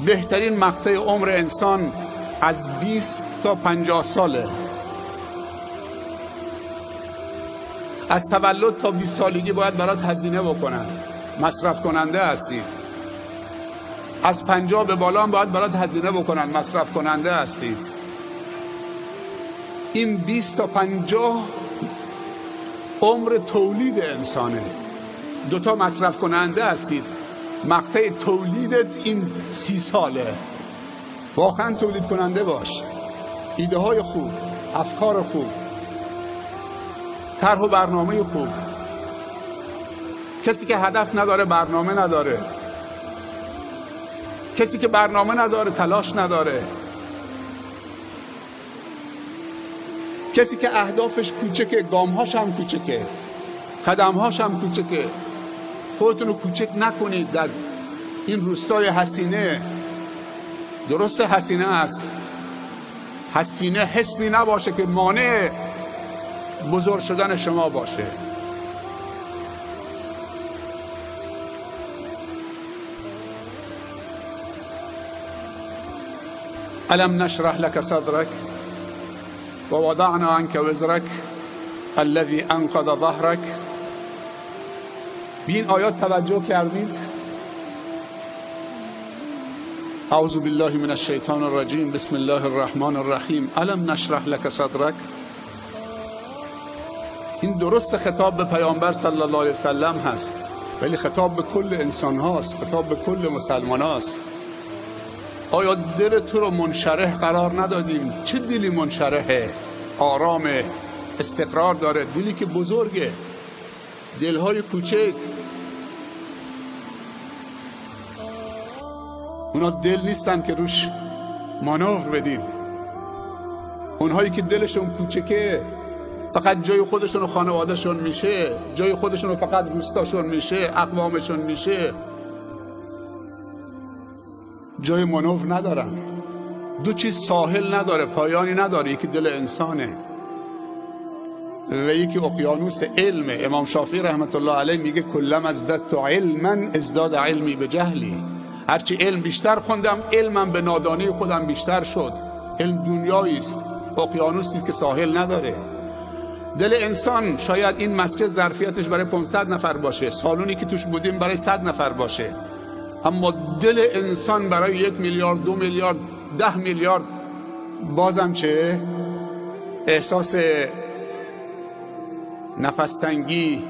بهترین مقطع عمر انسان از 20 تا 50 ساله. از تولد تا 20 سالگی باید برات هزینه بکنن، مصرف کننده هستید. از 50 به بالا هم باید برات هزینه بکنن، مصرف کننده هستید. این 20 تا 50 عمر تولید انسانه. دوتا مصرف کننده هستید، مقطع تولیدت این 30 ساله. واقعا تولید کننده باش، ایده های خوب، افکار خوب، طرح و برنامه خوب. کسی که هدف نداره برنامه نداره، کسی که برنامه نداره تلاش نداره، کسی که اهدافش کوچکه، گامهاش هم کوچکه، قدمهاش هم کوچکه. خودتون رو کوچک نکنید در این روستای حسینه. درست حسینه است، حسینه حسنی نباشه که مانع بزرگ شدن شما باشه. الم نشرح لك صدرك ووضعنا عنك وزرك الذي انقض ظهرك. به این آیات توجه کردید؟ اعوذ بالله من الشیطان الرجیم بسم الله الرحمن الرحیم. الم نشرح لك صدرك. این درست خطاب به پیامبر صلی الله علیه وسلم هست، ولی خطاب به کل انسان هاست، خطاب به کل مسلمان هاست. آیا دل تو رو منشرح قرار ندادیم؟ چه دلی منشرحه، آرامه، استقرار داره؟ دلی که بزرگه. دلهای کوچک اونا دل نیستن که روش مانور بدید. اونهایی که دلشون کوچکه فقط جای خودشون و خانوادهشون میشه، جای خودشون و فقط روستاشون میشه، اقوامشون میشه، جای مانور ندارن. دو چیز ساحل نداره، پایانی نداره. یکی دل انسانه و یکی اقیانوس علمه. امام شافعی رحمت الله علیه میگه کلم ازددت علما ازداد علمی به جهلی. هرچی علم بیشتر خوندم علمم به نادانی خودم بیشتر شد. علم دنیایی است، اقیانوسی است که ساحل نداره. دل انسان شاید این مسجد ظرفیتش برای 500 نفر باشه، سالونی که توش بودیم برای 100 نفر باشه، اما دل انسان برای 1 میلیارد 2 میلیارد 10 میلیارد بازم چه؟ احساس نفس تنگی،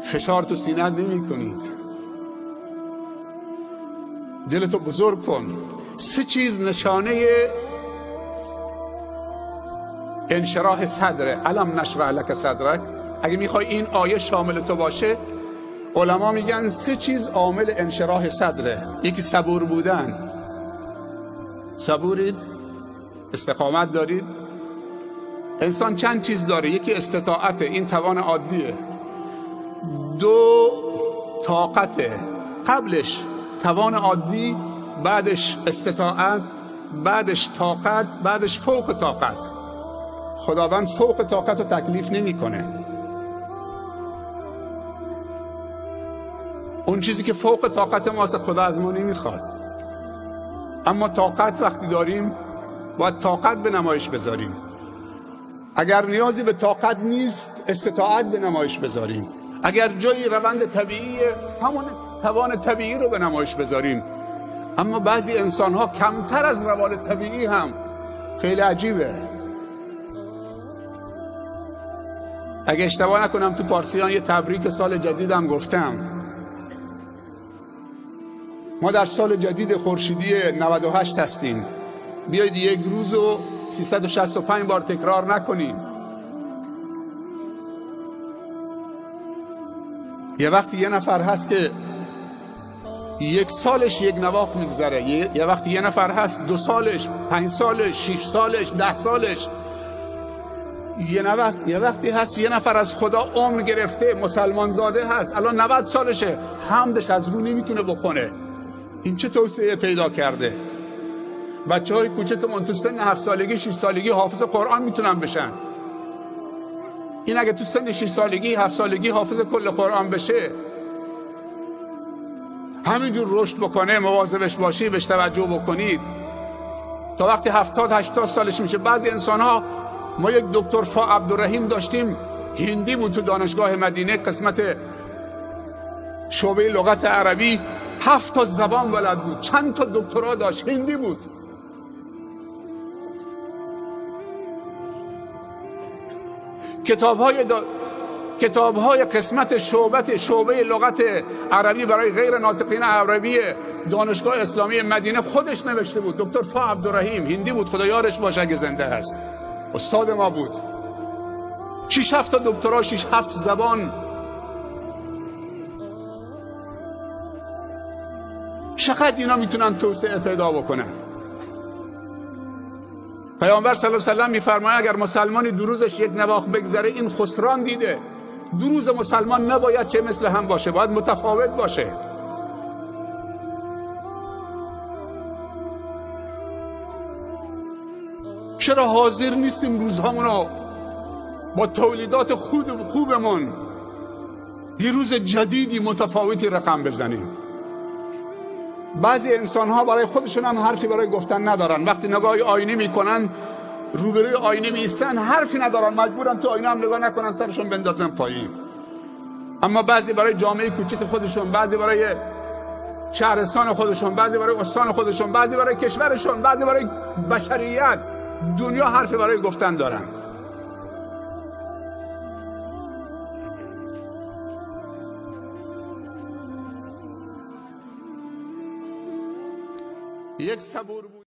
فشار تو سینه نمی کنید. دلتو بزرگ کن. 3 چیز نشانه انشراح صدره. الم نشرح لك صدرک. اگه میخوای این آیه شامل تو باشه، علما میگن 3 چیز عامل انشراح صدره. یکی صبور بودن. صبورید؟ استقامت دارید؟ انسان چند چیز داره. یکی استطاعت، این توان عادیه. 2 طاقته. قبلش توان عادی، بعدش استطاعت، بعدش طاقت، بعدش فوق طاقت. خداوند فوق طاقت رو تکلیف نمیکنه. اون چیزی که فوق طاقت ماست خدا از ما نمیخواد. اما طاقت وقتی داریم باید طاقت به نمایش بذاریم. اگر نیازی به طاقت نیست استطاعت به نمایش بذاریم. اگر جایی روند طبیعیه همون توان طبیعی رو به نمایش بذاریم. اما بعضی انسان ها کمتر از روال طبیعی هم. خیلی عجیبه. اگه اشتباه نکنم تو پارسیان یه تبریک سال جدیدم گفتم. ما در سال جدید خورشیدی 98 هستیم. بیایید یک روز رو 365 بار تکرار نکنیم. یه وقتی یه نفر هست که 1 سالش 1 نواخت میگذره. یه وقتی یه نفر هست 2 سالش، 5 سالش، 6 سالش، 10 سالش. یه وقتی هست یه نفر از خدا عمر گرفته، مسلمان زاده هست، الان 90 سالشه، حمدش از رو نمیتونه بکنه. این چه توسعه پیدا کرده؟ بچه‌های کوچکمون تو سن 7 سالگی 6 سالگی حافظ قرآن میتونن بشن. این اگه تو سن 6 سالگی 7 سالگی حافظ کل قرآن بشه، همینجور رشد بکنه، مواظبش باشی، بهش توجه بکنید تا وقتی 70-80 سالش میشه. بعضی انسان ها، ما یک دکتر فا عبدالرحیم داشتیم، هندی بود، تو دانشگاه مدینه قسمت شعبه لغت عربی 7 تا زبان بلد بود، چند تا دکترا داشت، هندی بود. کتاب‌های قسمت شعبه لغت عربی برای غیر ناطقین عربی دانشگاه اسلامی مدینه خودش نوشته بود. دکتر فا عبدالرحیم هندی بود، خدا یارش باشه اگه زنده هست، استاد ما بود. 6-7 تا دکترا، 6-7 زبان. چقدر اینا میتونن توسعه پیدا بکنن؟ پیامبر صلی الله علیه و سلم میفرماید اگر مسلمانی دو روزش یک نواخ بگذره این خسران دیده. دو روز مسلمان نباید چه مثل هم باشه، باید متفاوت باشه. چرا حاضر نیستیم روزهامونو با تولیدات خوبمون یه روز جدیدی متفاوتی رقم بزنیم؟ بعضی انسان ها برای خودشون هم حرفی برای گفتن ندارن. وقتی نگاه آینه میکنن، روبروی آینه میستن، حرفی ندارن، مجبورن تو آینه هم نگاه نکنن، سرشون بندازن پایین. اما بعضی برای جامعه کوچیک خودشون، بعضی برای شهرستان خودشون، بعضی برای استان خودشون، بعضی برای کشورشون، بعضی برای بشریت، دنیا حرفی برای گفتن دارن. یک صبور بود.